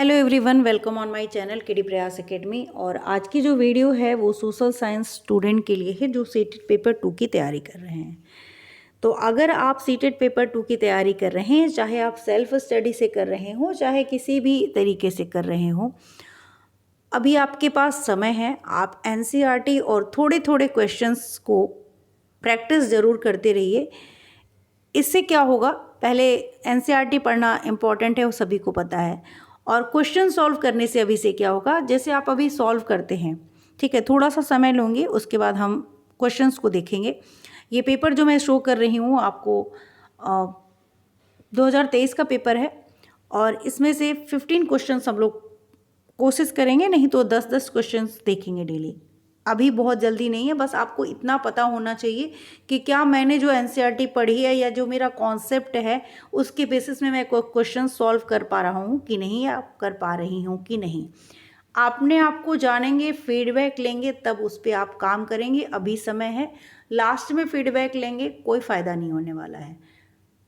Hello everyone, welcome on my channel KD प्रयास academy. और आज की जो वीडियो है वो सोशल साइंस स्टूडेंट के लिए है जो सीटेट पेपर 2 की तैयारी कर रहे हैं। तो अगर आप सीटेट पेपर 2 की तैयारी कर रहे हैं, चाहे आप सेल्फ स्टडी से कर रहे हो चाहे किसी भी तरीके से कर रहे हो, अभी आपके पास समय है। आप एनसीईआरटी और थोड़े थोड़े क्वेश्चंस को प्रैक्टिस ज़रूर करते रहिए। इससे क्या होगा, पहले एनसीईआरटी पढ़ना इम्पॉर्टेंट है, वो सभी को पता है। और क्वेश्चन सॉल्व करने से अभी से क्या होगा, जैसे आप अभी सॉल्व करते हैं, ठीक है, थोड़ा सा समय लूँगी, उसके बाद हम क्वेश्चंस को देखेंगे। ये पेपर जो मैं शो कर रही हूँ आपको 2023 का पेपर है और इसमें से 15 क्वेश्चंस हम लोग कोशिश करेंगे, नहीं तो 10-10 क्वेश्चंस देखेंगे डेली। अभी बहुत जल्दी नहीं है, बस आपको इतना पता होना चाहिए कि क्या मैंने जो एनसीईआरटी पढ़ी है या जो मेरा कॉन्सेप्ट है उसके बेसिस में मैं क्वेश्चन सॉल्व कर पा रहा हूँ कि नहीं, या कर पा रही हूँ कि नहीं। आपने आपको जानेंगे, फीडबैक लेंगे, तब उस पर आप काम करेंगे। अभी समय है, लास्ट में फीडबैक लेंगे कोई फ़ायदा नहीं होने वाला है,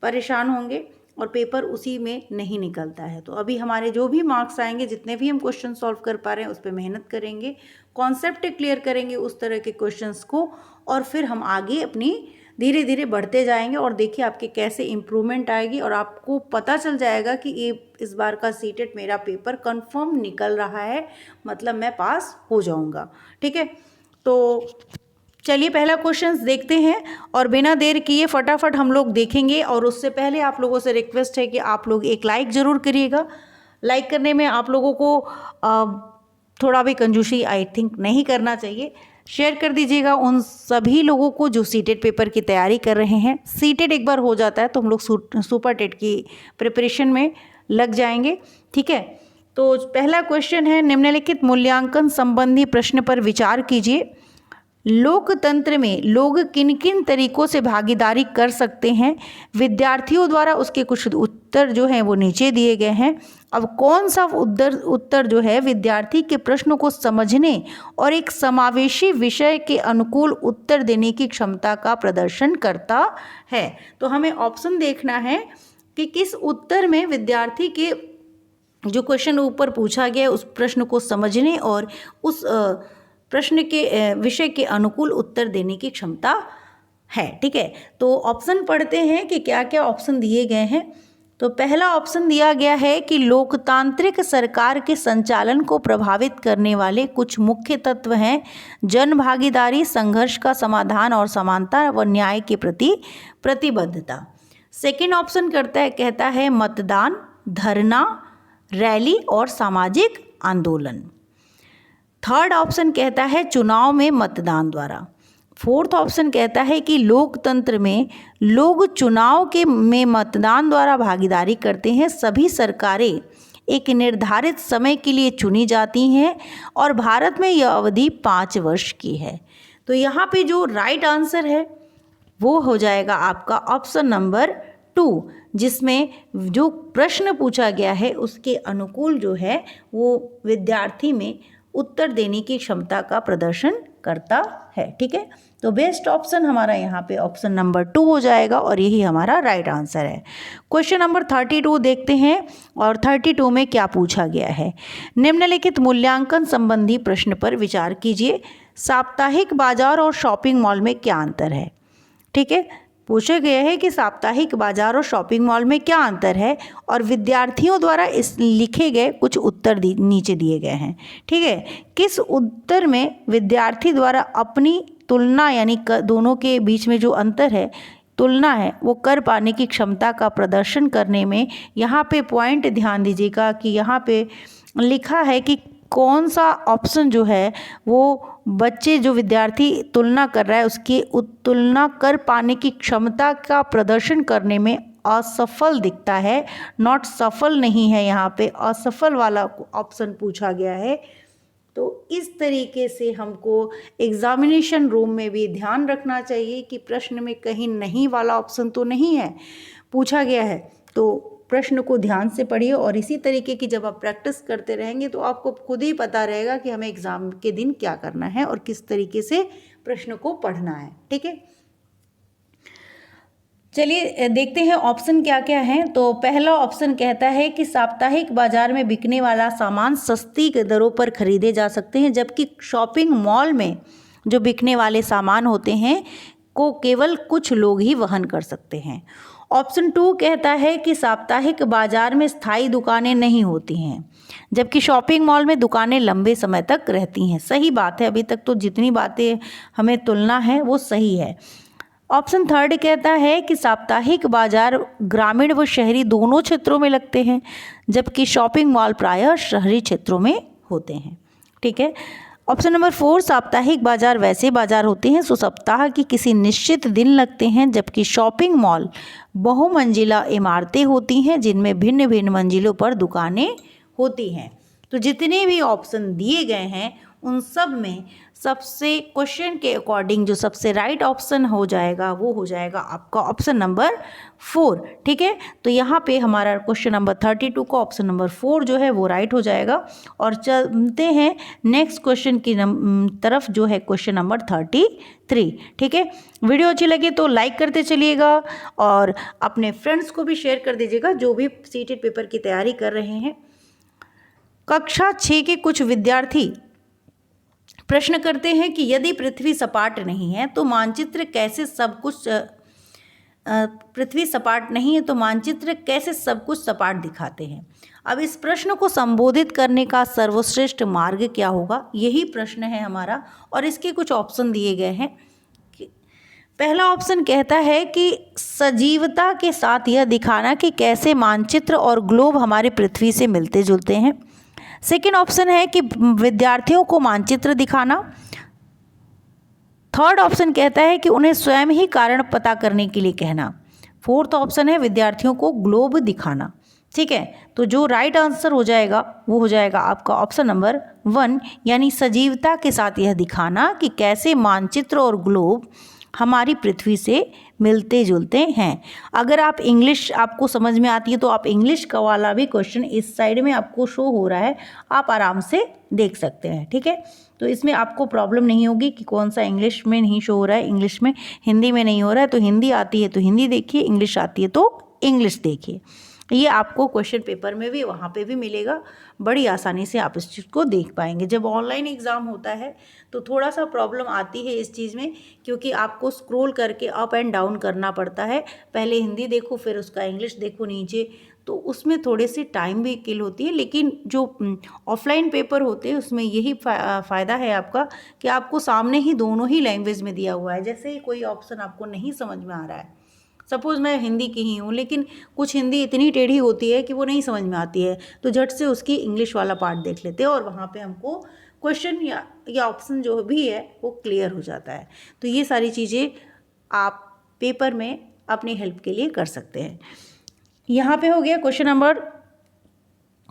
परेशान होंगे और पेपर उसी में नहीं निकलता है। तो अभी हमारे जो भी मार्क्स आएंगे, जितने भी हम क्वेश्चन सॉल्व कर पा रहे हैं उस पर मेहनत करेंगे, कॉन्सेप्ट क्लियर करेंगे उस तरह के क्वेश्चंस को, और फिर हम आगे अपनी धीरे धीरे बढ़ते जाएंगे। और देखिए आपके कैसे इम्प्रूवमेंट आएगी और आपको पता चल जाएगा कि ये इस बार का सीटेट मेरा पेपर कंफर्म निकल रहा है, मतलब मैं पास हो जाऊंगा। ठीक है, तो चलिए पहला क्वेश्चन देखते हैं और बिना देर किए फटाफट हम लोग देखेंगे। और उससे पहले आप लोगों से रिक्वेस्ट है कि आप लोग एक लाइक ज़रूर करिएगा। लाइक करने में आप लोगों को थोड़ा भी कंजूसी आई थिंक नहीं करना चाहिए। शेयर कर दीजिएगा उन सभी लोगों को जो सीटेट पेपर की तैयारी कर रहे हैं। सीटेट एक बार हो जाता है तो हम लोग सुपर टेट की प्रिपरेशन में लग जाएंगे। ठीक है, तो पहला क्वेश्चन है, निम्नलिखित मूल्यांकन संबंधी प्रश्न पर विचार कीजिए। लोकतंत्र में लोग किन किन तरीकों से भागीदारी कर सकते हैं? विद्यार्थियों द्वारा उसके कुछ उत्तर जो हैं वो नीचे दिए गए हैं। अब कौन सा उत्तर जो है विद्यार्थी के प्रश्नों को समझने और एक समावेशी विषय के अनुकूल उत्तर देने की क्षमता का प्रदर्शन करता है? तो हमें ऑप्शन देखना है कि किस उत्तर में विद्यार्थी के जो क्वेश्चन ऊपर पूछा गया उस प्रश्न को समझने और उस प्रश्न के विषय के अनुकूल उत्तर देने की क्षमता है। ठीक है, तो ऑप्शन पढ़ते हैं कि क्या क्या ऑप्शन दिए गए हैं। तो पहला ऑप्शन दिया गया है कि लोकतांत्रिक सरकार के संचालन को प्रभावित करने वाले कुछ मुख्य तत्व हैं: जन भागीदारी, संघर्ष का समाधान और समानता व न्याय के प्रति प्रतिबद्धता। सेकेंड ऑप्शन कहता है मतदान, धरना, रैली और सामाजिक आंदोलन। थर्ड ऑप्शन कहता है चुनाव में मतदान द्वारा। फोर्थ ऑप्शन कहता है कि लोकतंत्र में लोग चुनाव में मतदान द्वारा भागीदारी करते हैं। सभी सरकारें एक निर्धारित समय के लिए चुनी जाती हैं और भारत में यह अवधि 5 वर्ष की है। तो यहाँ पे जो राइट आंसर है वो हो जाएगा आपका ऑप्शन नंबर 2, जिसमें जो प्रश्न पूछा गया है उसके अनुकूल जो है वो विद्यार्थी में उत्तर देने की क्षमता का प्रदर्शन करता है। ठीक है, तो बेस्ट ऑप्शन हमारा यहाँ पे ऑप्शन नंबर 2 हो जाएगा और यही हमारा राइट आंसर है। क्वेश्चन नंबर 32 देखते हैं और 32 में क्या पूछा गया है। निम्नलिखित मूल्यांकन संबंधी प्रश्न पर विचार कीजिए। साप्ताहिक बाजार और शॉपिंग मॉल में क्या अंतर है? ठीक है, पूछा गया है कि साप्ताहिक बाजार और शॉपिंग मॉल में क्या अंतर है और विद्यार्थियों द्वारा इस लिखे गए कुछ उत्तर नीचे दिए गए हैं। ठीक है, किस उत्तर में विद्यार्थी द्वारा अपनी तुलना, यानी दोनों के बीच में जो अंतर है, तुलना है, वो कर पाने की क्षमता का प्रदर्शन करने में, यहाँ पे पॉइंट ध्यान दीजिएगा कि यहाँ पे लिखा है कि कौन सा ऑप्शन जो है वो बच्चे जो विद्यार्थी तुलना कर रहा है उसकी तुलना कर पाने की क्षमता का प्रदर्शन करने में असफल दिखता है, नॉट सफल नहीं है, यहाँ पे असफल वाला ऑप्शन पूछा गया है। तो इस तरीके से हमको एग्जामिनेशन रूम में भी ध्यान रखना चाहिए कि प्रश्न में कहीं नहीं वाला ऑप्शन तो नहीं है पूछा गया है। तो प्रश्न को ध्यान से पढ़िए और इसी तरीके की जब आप प्रैक्टिस करते रहेंगे तो आपको खुद ही पता रहेगा कि हमें एग्ज़ाम के दिन क्या करना है और किस तरीके से प्रश्न को पढ़ना है। ठीक है, चलिए देखते हैं ऑप्शन क्या क्या हैं। तो पहला ऑप्शन कहता है कि साप्ताहिक बाजार में बिकने वाला सामान सस्ती दरों पर खरीदे जा सकते हैं, जबकि शॉपिंग मॉल में जो बिकने वाले सामान होते हैं को केवल कुछ लोग ही वहन कर सकते हैं। ऑप्शन 2 कहता है कि साप्ताहिक बाजार में स्थायी दुकानें नहीं होती हैं, जबकि शॉपिंग मॉल में दुकानें लंबे समय तक रहती हैं। सही बात है, अभी तक तो जितनी बातें हमें तुलना है वो सही है। ऑप्शन 3 कहता है कि साप्ताहिक बाजार ग्रामीण व शहरी दोनों क्षेत्रों में लगते हैं, जबकि शॉपिंग मॉल प्रायः शहरी क्षेत्रों में होते हैं। ठीक है। ऑप्शन नंबर 4 साप्ताहिक बाजार वैसे बाजार होते हैं जो सप्ताह की किसी निश्चित दिन लगते हैं, जबकि शॉपिंग मॉल बहुमंजिला इमारतें होती हैं जिनमें भिन्न भिन्न मंजिलों पर दुकानें होती हैं। तो जितने भी ऑप्शन दिए गए हैं उन सब में सबसे क्वेश्चन के अकॉर्डिंग जो सबसे राइट ऑप्शन हो जाएगा वो हो जाएगा आपका ऑप्शन नंबर 4। ठीक है। तो यहाँ पे हमारा क्वेश्चन नंबर 32 का ऑप्शन नंबर 4 जो है वो राइट हो जाएगा। और चलते हैं नेक्स्ट क्वेश्चन की तरफ जो है क्वेश्चन नंबर 33। ठीक है। वीडियो अच्छी लगी तो लाइक करते चलिएगा और अपने फ्रेंड्स को भी शेयर कर दीजिएगा जो भी सीटेड पेपर की तैयारी कर रहे हैं। कक्षा 6 के कुछ विद्यार्थी प्रश्न करते हैं कि यदि पृथ्वी सपाट नहीं है तो मानचित्र कैसे सब कुछ पृथ्वी सपाट नहीं है तो मानचित्र कैसे सब कुछ सपाट दिखाते हैं। अब इस प्रश्न को संबोधित करने का सर्वश्रेष्ठ मार्ग क्या होगा, यही प्रश्न है हमारा। और इसके कुछ ऑप्शन दिए गए हैं। पहला ऑप्शन कहता है कि सजीवता के साथ यह दिखाना कि कैसे मानचित्र और ग्लोब हमारे पृथ्वी से मिलते जुलते हैं। सेकेंड ऑप्शन है कि विद्यार्थियों को मानचित्र दिखाना। थर्ड ऑप्शन कहता है कि उन्हें स्वयं ही कारण पता करने के लिए कहना। फोर्थ ऑप्शन है विद्यार्थियों को ग्लोब दिखाना। ठीक है। तो जो राइट आंसर हो जाएगा वो हो जाएगा आपका ऑप्शन नंबर 1, यानी सजीवता के साथ यह दिखाना कि कैसे मानचित्र और ग्लोब हमारी पृथ्वी से मिलते जुलते हैं। अगर आप इंग्लिश आपको समझ में आती है तो आप इंग्लिश का वाला भी क्वेश्चन इस साइड में आपको शो हो रहा है, आप आराम से देख सकते हैं। ठीक है। तो इसमें आपको प्रॉब्लम नहीं होगी कि कौन सा इंग्लिश में नहीं शो हो रहा है, इंग्लिश में हिंदी में नहीं हो रहा है तो हिंदी आती है तो हिंदी देखिए, इंग्लिश आती है तो इंग्लिश देखिए। ये आपको क्वेश्चन पेपर में भी वहाँ पे भी मिलेगा, बड़ी आसानी से आप इस चीज़ को देख पाएंगे। जब ऑनलाइन एग्ज़ाम होता है तो थोड़ा सा प्रॉब्लम आती है इस चीज़ में, क्योंकि आपको स्क्रॉल करके अप एंड डाउन करना पड़ता है। पहले हिंदी देखो फिर उसका इंग्लिश देखो नीचे, तो उसमें थोड़े सी टाइम भी किल होती है। लेकिन जो ऑफलाइन पेपर होते हैं उसमें यही फ़ायदा है आपका कि आपको सामने ही दोनों ही लैंग्वेज में दिया हुआ है। जैसे ही कोई ऑप्शन आपको नहीं समझ में आ रहा है, सपोज़ मैं हिंदी की ही हूँ लेकिन कुछ हिंदी इतनी टेढ़ी होती है कि वो नहीं समझ में आती है, तो झट से उसकी इंग्लिश वाला पार्ट देख लेते हैं और वहाँ पे हमको क्वेश्चन या ऑप्शन जो भी है वो क्लियर हो जाता है। तो ये सारी चीज़ें आप पेपर में अपनी हेल्प के लिए कर सकते हैं। यहाँ पे हो गया क्वेश्चन नंबर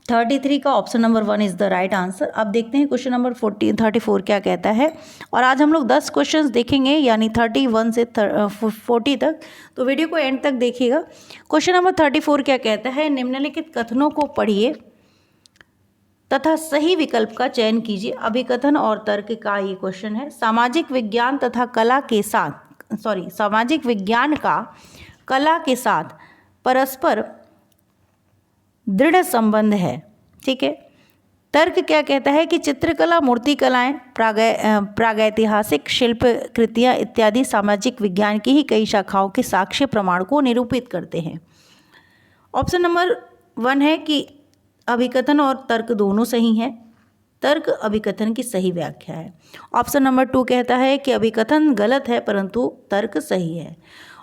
33 का option number 1 is the right answer. अब देखते हैं क्वेश्चन नंबर 34 क्या कहता है। और आज हम लोग 10 क्वेश्चंस देखेंगे, यानी 31 से 40 तक, तो वीडियो को एंड तक देखिएगा। क्वेश्चन नंबर 34 क्या कहता है, निम्नलिखित कथनों को पढ़िए तथा सही विकल्प का चयन कीजिए। अभिकथन और तर्क का ये क्वेश्चन है। सामाजिक विज्ञान का कला के साथ परस्पर दृढ़ संबंध है। ठीक है। तर्क क्या कहता है कि चित्रकला, मूर्ति कलाएं, प्रागैतिहासिक शिल्प कृतियाँ इत्यादि सामाजिक विज्ञान की ही कई शाखाओं के साक्ष्य प्रमाण को निरूपित करते हैं। ऑप्शन नंबर 1 है कि अभिकथन और तर्क दोनों सही हैं, तर्क अभिकथन की सही व्याख्या है। ऑप्शन नंबर 2 कहता है कि अभिकथन गलत है परंतु तर्क सही है।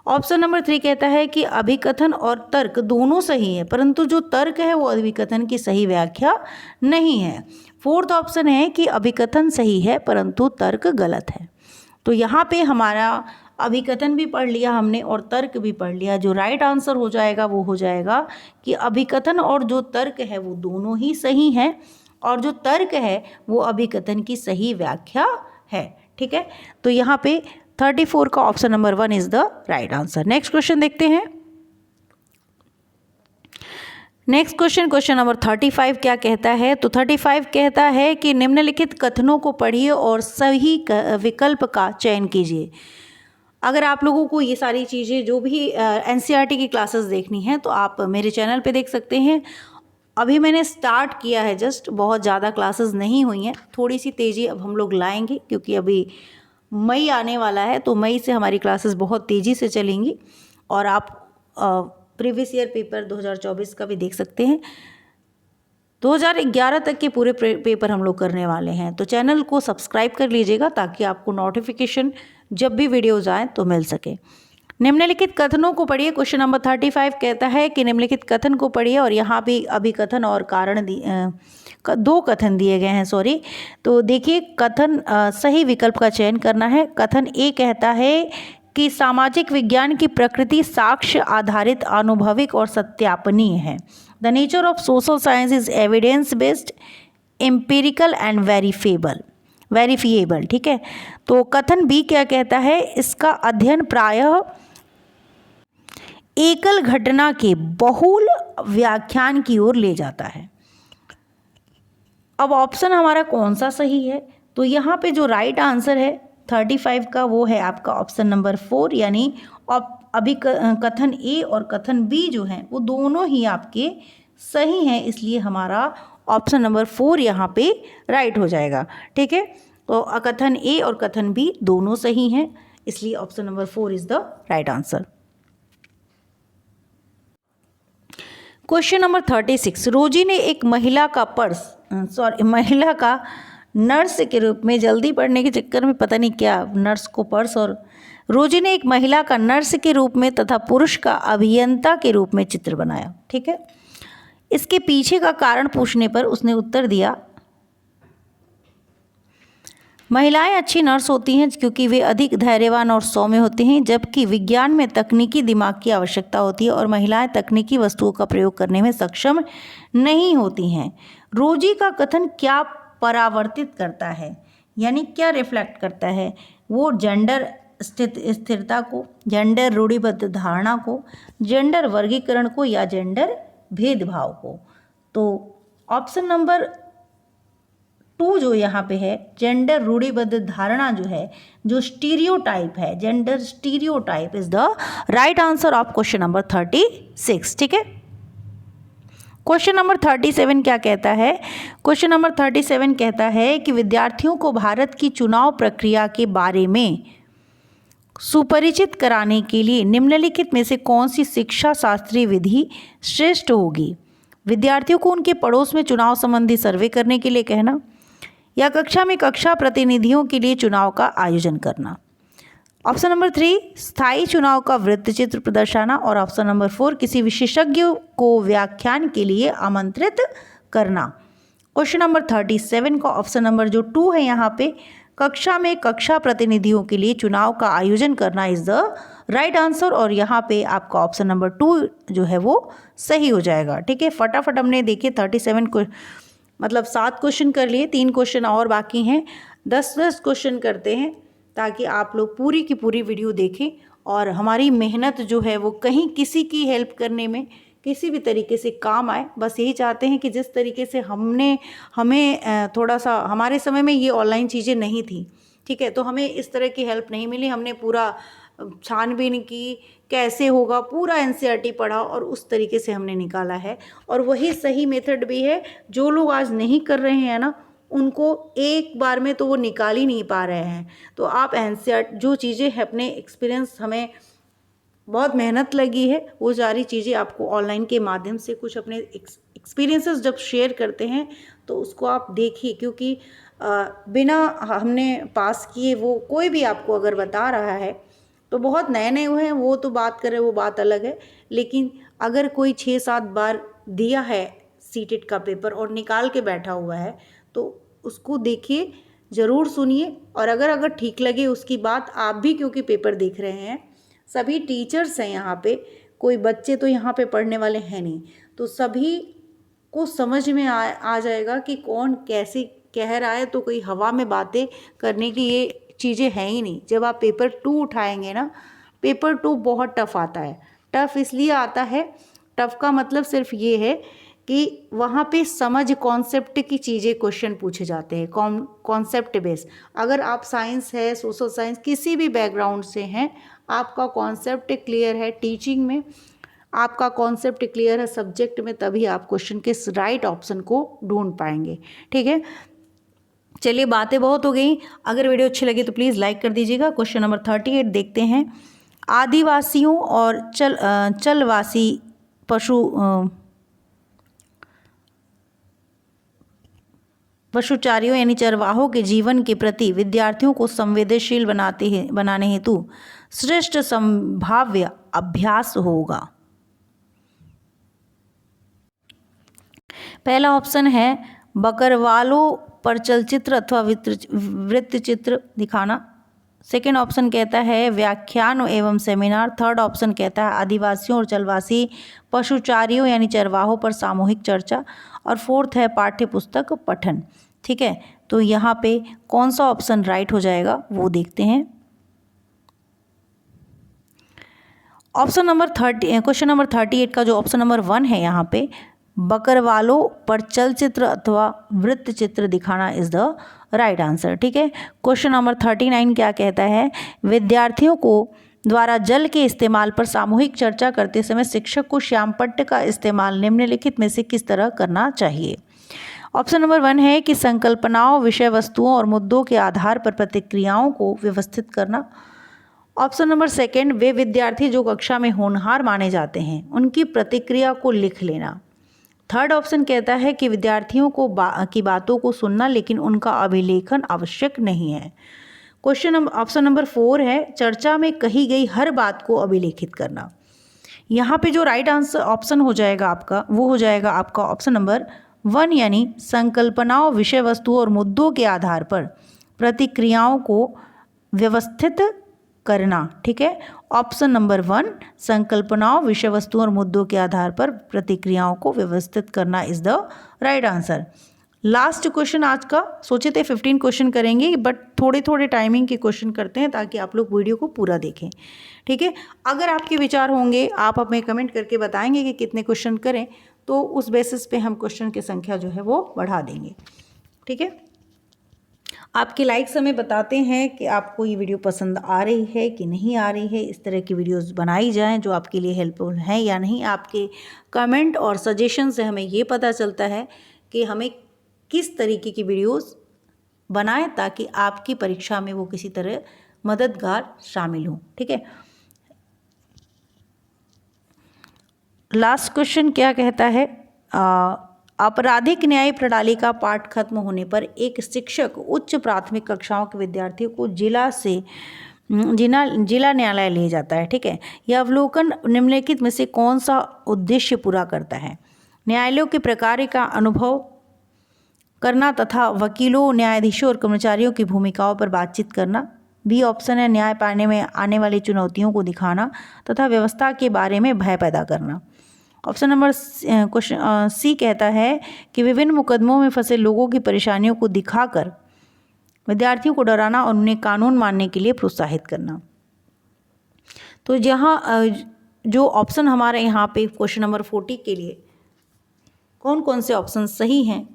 ऑप्शन नंबर 3 कहता है कि अभिकथन और तर्क दोनों सही है परंतु जो तर्क है वो अभिकथन की सही व्याख्या नहीं है। फोर्थ ऑप्शन है कि अभिकथन सही है परंतु तर्क गलत है। तो यहाँ पे हमारा अभिकथन भी पढ़ लिया हमने और तर्क भी पढ़ लिया। जो राइट आंसर हो जाएगा वो हो जाएगा कि अभिकथन और जो तर्क है वो दोनों ही सही हैं और जो तर्क है वो अभिकथन की सही व्याख्या है। ठीक है। तो यहाँ पे 34 का option number 1 is the right answer. Next question देखते हैं। नेक्स्ट क्वेश्चन नंबर 35 क्या कहता है, तो 35 कहता है कि निम्नलिखित कथनों को पढ़िए और सही विकल्प का चयन कीजिए। अगर आप लोगों को ये सारी चीज़ें जो भी एनसीईआरटी की क्लासेस देखनी हैं तो आप मेरे चैनल पे देख सकते हैं। अभी मैंने स्टार्ट किया है, जस्ट बहुत ज़्यादा क्लासेस नहीं हुई हैं, थोड़ी सी तेज़ी अब हम लोग लाएंगे क्योंकि अभी मई आने वाला है, तो मई से हमारी क्लासेस बहुत तेज़ी से चलेंगी। और आप प्रीवियस ईयर पेपर 2024 का भी देख सकते हैं। 2011 तक के पूरे पेपर हम लोग करने वाले हैं, तो चैनल को सब्सक्राइब कर लीजिएगा ताकि आपको नोटिफिकेशन जब भी वीडियोज़ आएँ तो मिल सके। निम्नलिखित कथनों को पढ़िए। क्वेश्चन नंबर 35 कहता है कि निम्नलिखित कथन को पढ़िए, और यहाँ भी अभी कथन और कारण दो कथन दिए गए हैं, सॉरी। तो देखिए, कथन सही विकल्प का चयन करना है। कथन ए कहता है कि सामाजिक विज्ञान की प्रकृति साक्ष्य आधारित, अनुभविक और सत्यापनीय है। The nature of social science is evidence based, empirical and verifiable. ठीक है। तो कथन बी क्या कहता है, इसका अध्ययन प्रायः एकल घटना के बहुल व्याख्यान की ओर ले जाता है। अब ऑप्शन हमारा कौन सा सही है, तो यहाँ पे जो राइट आंसर है 35 का वो है आपका ऑप्शन नंबर 4, यानी अभी कथन ए और कथन बी जो हैं वो दोनों ही आपके सही हैं, इसलिए हमारा ऑप्शन नंबर 4 यहाँ पे राइट हो जाएगा। ठीक है। तो कथन ए और कथन बी दोनों सही हैं, इसलिए option number 4 is the right answer. Question number 36, रोजी ने एक महिला का नर्स के रूप में, जल्दी पढ़ने के चक्कर में पता नहीं क्या नर्स को पर्स, और रोजी ने एक महिला का नर्स के रूप में तथा पुरुष का अभियंता के रूप में चित्र बनाया। ठीक है। इसके पीछे का कारण पूछने पर उसने उत्तर दिया, महिलाएं अच्छी नर्स होती हैं क्योंकि वे अधिक धैर्यवान और सौम्य होती हैं, जबकि विज्ञान में तकनीकी दिमाग की आवश्यकता होती है और महिलाएं तकनीकी वस्तुओं का प्रयोग करने में सक्षम नहीं होती हैं। रोजी का कथन क्या परावर्तित करता है, यानी क्या रिफ्लेक्ट करता है, वो जेंडर स्थिरता को, जेंडर रूढ़िबद्ध धारणा को, जेंडर वर्गीकरण को, या जेंडर भेदभाव को। तो ऑप्शन नंबर 2 जो यहाँ पे है, जेंडर रूढ़िबद्ध धारणा जो है, जो स्टीरियोटाइप है, gender stereotype is the right answer of question number 36। ठीक है। क्वेश्चन नंबर 37 क्या कहता है, क्वेश्चन नंबर 37 कहता है कि विद्यार्थियों को भारत की चुनाव प्रक्रिया के बारे में सुपरिचित कराने के लिए निम्नलिखित में से कौन सी शिक्षा शास्त्रीय विधि श्रेष्ठ होगी। विद्यार्थियों को उनके पड़ोस में चुनाव संबंधी सर्वे करने के लिए कहना, या कक्षा में कक्षा प्रतिनिधियों के लिए चुनाव का आयोजन करना। ऑप्शन नंबर 3, स्थायी चुनाव का वृत्तचित्र प्रदर्शाना, और ऑप्शन नंबर 4, किसी विशेषज्ञ को व्याख्यान के लिए आमंत्रित करना। क्वेश्चन नंबर 37 का ऑप्शन नंबर जो 2 है यहाँ पे, कक्षा में कक्षा प्रतिनिधियों के लिए चुनाव का आयोजन करना इज द राइट आंसर, और यहाँ पे आपका ऑप्शन नंबर 2 जो है वो सही हो जाएगा। ठीक है। फटाफट हमने देखिए 37 को मतलब 7 क्वेश्चन कर लिए, 3 क्वेश्चन और बाकी हैं। 10-10 क्वेश्चन करते हैं ताकि आप लोग पूरी की पूरी वीडियो देखें और हमारी मेहनत जो है वो कहीं किसी की हेल्प करने में किसी भी तरीके से काम आए। बस यही चाहते हैं कि जिस तरीके से हमें थोड़ा सा, हमारे समय में ये ऑनलाइन चीज़ें नहीं थी, ठीक है, तो हमें इस तरह की हेल्प नहीं मिली। हमने पूरा छानबीन की, कैसे होगा, पूरा एनसीईआरटी पढ़ा और उस तरीके से हमने निकाला है, और वही सही मेथड भी है। जो लोग आज नहीं कर रहे हैं ना, उनको एक बार में तो वो निकाल ही नहीं पा रहे हैं। तो आप एनसीईआरटी जो चीज़ें हैं, अपने एक्सपीरियंस, हमें बहुत मेहनत लगी है, वो सारी चीज़ें आपको ऑनलाइन के माध्यम से कुछ अपने एक्सपीरियंसेस जब शेयर करते हैं तो उसको आप देखिए, क्योंकि बिना हमने पास किए वो कोई भी आपको अगर बता रहा है तो बहुत नए नए हुए हैं, वो तो बात करें, वो बात अलग है। लेकिन अगर कोई 6-7 बार दिया है सीटेट का पेपर और निकाल के बैठा हुआ है तो उसको देखिए, ज़रूर सुनिए, और अगर ठीक लगे उसकी बात, आप भी क्योंकि पेपर देख रहे हैं, सभी टीचर्स हैं यहाँ पे, कोई बच्चे तो यहाँ पे पढ़ने वाले हैं नहीं, तो सभी को समझ में आ जाएगा कि कौन कैसे कह रहा है। तो कोई हवा में बातें करने की ये चीज़ें हैं ही नहीं। जब आप पेपर 2 उठाएंगे ना, पेपर 2 बहुत टफ़ आता है। टफ़ इसलिए आता है, टफ़ का मतलब सिर्फ ये है कि वहाँ पे समझ कॉन्सेप्ट की चीज़ें क्वेश्चन पूछे जाते हैं, कॉन्सेप्ट बेस। अगर आप साइंस है, सोशल साइंस, किसी भी बैकग्राउंड से हैं, आपका कॉन्सेप्ट क्लियर है टीचिंग में, आपका कॉन्सेप्ट क्लियर है सब्जेक्ट में, तभी आप क्वेश्चन के राइट ऑप्शन को ढूंढ पाएंगे। ठीक है, चलिए बातें बहुत हो गई। अगर वीडियो अच्छी लगी तो प्लीज़ लाइक कर दीजिएगा। क्वेश्चन नंबर 38 देखते हैं। आदिवासियों और चलवासी पशुचारियों यानी चरवाहों के जीवन के प्रति विद्यार्थियों को संवेदनशील बनाने हेतु श्रेष्ठ संभाव्य अभ्यास होगा। पहला ऑप्शन है बकरवालों पर चलचित्र अथवा वृत्त चित्र दिखाना। सेकेंड ऑप्शन कहता है व्याख्यान एवं सेमिनार। थर्ड ऑप्शन कहता है आदिवासियों और चलवासी पशुचारियों यानी चरवाहों पर सामूहिक चर्चा। और फोर्थ है पाठ्य पुस्तक पठन। ठीक है, तो यहाँ पे कौन सा ऑप्शन राइट हो जाएगा वो देखते हैं। ऑप्शन नंबर 30, क्वेश्चन नंबर 38 का जो ऑप्शन नंबर 1 है यहाँ पे बकरवालों पर चलचित्र अथवा वृत्त चित्र दिखाना इज द राइट आंसर। ठीक है, क्वेश्चन नंबर 39 क्या कहता है विद्यार्थियों को द्वारा जल के इस्तेमाल पर सामूहिक चर्चा करते समय शिक्षक को श्यामपट्ट का इस्तेमाल निम्नलिखित में से किस तरह करना चाहिए। ऑप्शन नंबर 1 है कि संकल्पनाओं, विषय वस्तुओं और मुद्दों के आधार पर प्रतिक्रियाओं को व्यवस्थित करना। ऑप्शन नंबर 2 वे विद्यार्थी जो कक्षा में होनहार माने जाते हैं उनकी प्रतिक्रिया को लिख लेना। थर्ड ऑप्शन कहता है कि विद्यार्थियों को की बातों को सुनना लेकिन उनका अभिलेखन आवश्यक नहीं है। ऑप्शन नंबर 4 है चर्चा में कही गई हर बात को अभिलेखित करना। यहाँ पे जो राइट आंसर ऑप्शन हो जाएगा आपका वो हो जाएगा आपका ऑप्शन नंबर 1 यानी संकल्पनाओं, विषय वस्तुओं और मुद्दों के आधार पर प्रतिक्रियाओं को व्यवस्थित करना। ठीक है, ऑप्शन नंबर 1 संकल्पनाओं, विषय वस्तुओं और मुद्दों के आधार पर प्रतिक्रियाओं को व्यवस्थित करना is the right answer. Last question आज का, सोचे थे 15 क्वेश्चन करेंगे बट थोड़े टाइमिंग के क्वेश्चन करते हैं ताकि आप लोग वीडियो को पूरा देखें। ठीक है, अगर आपके विचार होंगे आप हमें कमेंट करके बताएंगे कि कितने क्वेश्चन करें, तो उस बेसिस पे हम क्वेश्चन की संख्या जो है वो बढ़ा देंगे। ठीक है, आपके लाइक्स हमें बताते हैं कि आपको ये वीडियो पसंद आ रही है कि नहीं आ रही है। इस तरह की वीडियोस बनाई जाएं जो आपके लिए हेल्पफुल हैं या नहीं। आपके कमेंट और सजेशन से हमें ये पता चलता है कि हमें किस तरीके की वीडियोस बनाएं ताकि आपकी परीक्षा में वो किसी तरह मददगार शामिल हो। ठीक है, लास्ट क्वेश्चन क्या कहता है आपराधिक न्याय प्रणाली का पाठ खत्म होने पर एक शिक्षक उच्च प्राथमिक कक्षाओं के विद्यार्थियों को जिला न्यायालय ले जाता है। ठीक है, यह अवलोकन निम्नलिखित में से कौन सा उद्देश्य पूरा करता है। न्यायालयों के प्रकार का अनुभव करना तथा वकीलों, न्यायाधीशों और कर्मचारियों की भूमिकाओं पर बातचीत करना। बी ऑप्शन है न्याय पाने में आने वाली चुनौतियों को दिखाना तथा व्यवस्था के बारे में भय पैदा करना। ऑप्शन नंबर क्वेश्चन सी कहता है कि विभिन्न मुकदमों में फंसे लोगों की परेशानियों को दिखाकर विद्यार्थियों को डराना और उन्हें कानून मानने के लिए प्रोत्साहित करना। तो जहाँ जो ऑप्शन हमारे यहाँ पे क्वेश्चन नंबर 40 के लिए कौन कौन से ऑप्शन सही हैं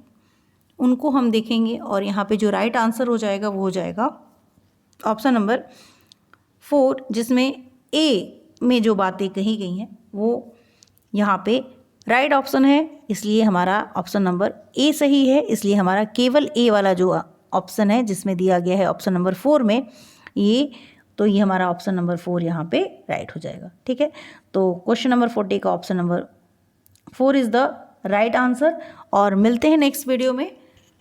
उनको हम देखेंगे और यहाँ पे जो राइट आंसर हो जाएगा वो हो जाएगा ऑप्शन नंबर 4, जिसमें ए में जो बातें कही गई हैं वो यहाँ पे राइट ऑप्शन है। इसलिए हमारा ऑप्शन नंबर ए सही है। इसलिए हमारा केवल ए वाला जो ऑप्शन है जिसमें दिया गया है ऑप्शन नंबर 4 में ये हमारा ऑप्शन नंबर 4 यहाँ पे राइट हो जाएगा। ठीक है, तो क्वेश्चन नंबर 40 का option number 4 is the right answer. और मिलते हैं नेक्स्ट वीडियो में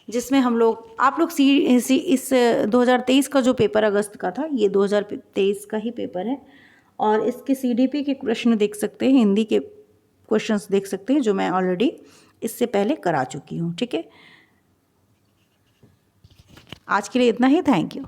जिसमें आप लोग इस 2023 का जो पेपर अगस्त का था ये 2023 का ही पेपर है और इसके CDP के प्रश्न देख सकते हैं, हिंदी के क्वेश्चंस देख सकते हैं जो मैं ऑलरेडी इससे पहले करा चुकी हूँ। ठीक है, आज के लिए इतना ही। Thank you.